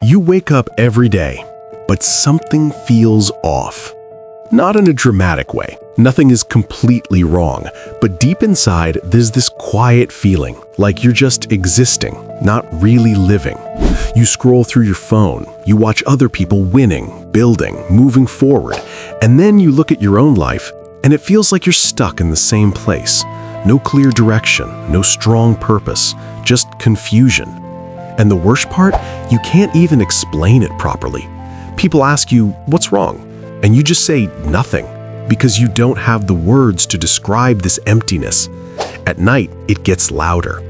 You wake up every day, but something feels off. Not in a dramatic way. Nothing is completely wrong, but deep inside, there's this quiet feeling, like you're just existing, not really living. You scroll through your phone, you watch other people winning, building, moving forward, and then you look at your own life, and it feels like you're stuck in the same place. No clear direction, no strong purpose, just confusion. And the worst part, you can't even explain it properly. People ask you, what's wrong? And you just say nothing, because you don't have the words to describe this emptiness. At night, it gets louder.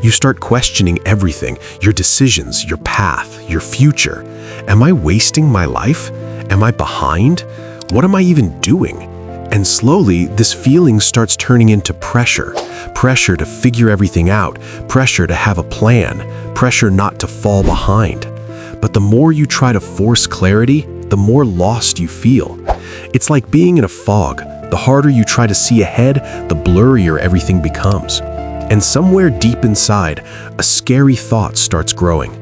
You start questioning everything, your decisions, your path, your future. Am I wasting my life? Am I behind? What am I even doing? And slowly, this feeling starts turning into pressure. Pressure to figure everything out, pressure to have a plan, pressure not to fall behind. But the more you try to force clarity, the more lost you feel. It's like being in a fog. The harder you try to see ahead, the blurrier everything becomes. And somewhere deep inside, a scary thought starts growing.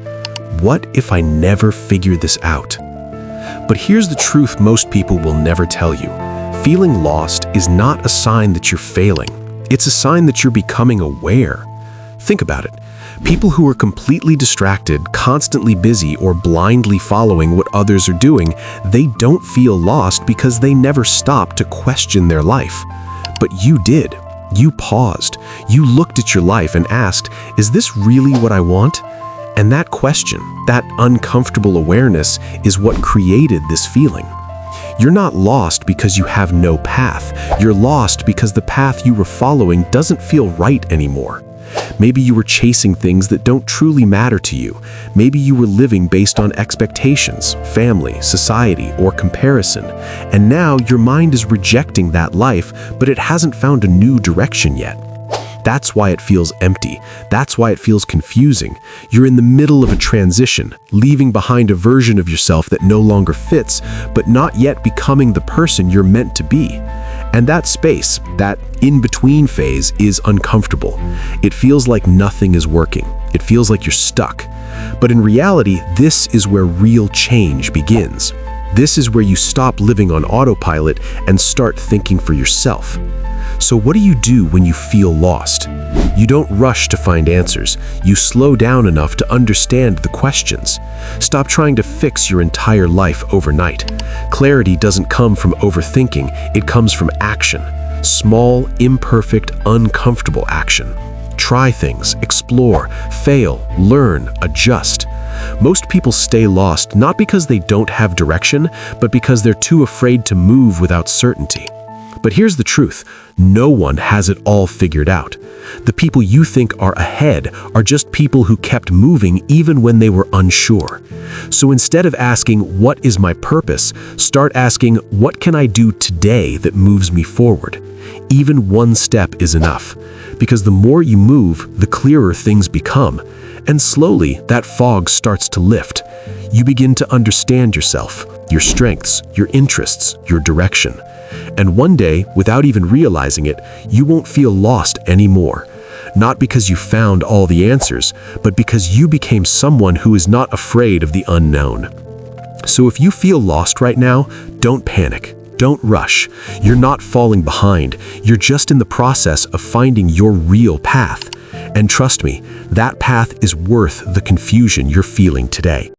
What if I never figure this out? But here's the truth most people will never tell you. Feeling lost is not a sign that you're failing. It's a sign that you're becoming aware. Think about it. People who are completely distracted, constantly busy, or blindly following what others are doing, they don't feel lost because they never stopped to question their life. But you did. You paused. You looked at your life and asked, is this really what I want? And that question, that uncomfortable awareness, is what created this feeling. You're not lost because you have no path. You're lost because the path you were following doesn't feel right anymore. Maybe you were chasing things that don't truly matter to you. Maybe you were living based on expectations, family, society, or comparison. And now your mind is rejecting that life, but it hasn't found a new direction yet. That's why it feels empty. That's why it feels confusing. You're in the middle of a transition, leaving behind a version of yourself that no longer fits, but not yet becoming the person you're meant to be. And that space, that in-between phase, is uncomfortable. It feels like nothing is working. It feels like you're stuck. But in reality, this is where real change begins. This is where you stop living on autopilot and start thinking for yourself. So what do you do when you feel lost? You don't rush to find answers. You slow down enough to understand the questions. Stop trying to fix your entire life overnight. Clarity doesn't come from overthinking. It comes from action. Small, imperfect, uncomfortable action. Try things, explore, fail, learn, adjust. Most people stay lost not because they don't have direction, but because they're too afraid to move without certainty. But here's the truth. No one has it all figured out. The people you think are ahead are just people who kept moving even when they were unsure. So instead of asking, what is my purpose? Start asking, what can I do today that moves me forward? Even one step is enough. Because the more you move, the clearer things become. And slowly, that fog starts to lift. You begin to understand yourself, your strengths, your interests, your direction. And one day, without even realizing it, you won't feel lost anymore. Not because you found all the answers, but because you became someone who is not afraid of the unknown. So if you feel lost right now, don't panic. Don't rush. You're not falling behind. You're just in the process of finding your real path. And trust me, that path is worth the confusion you're feeling today.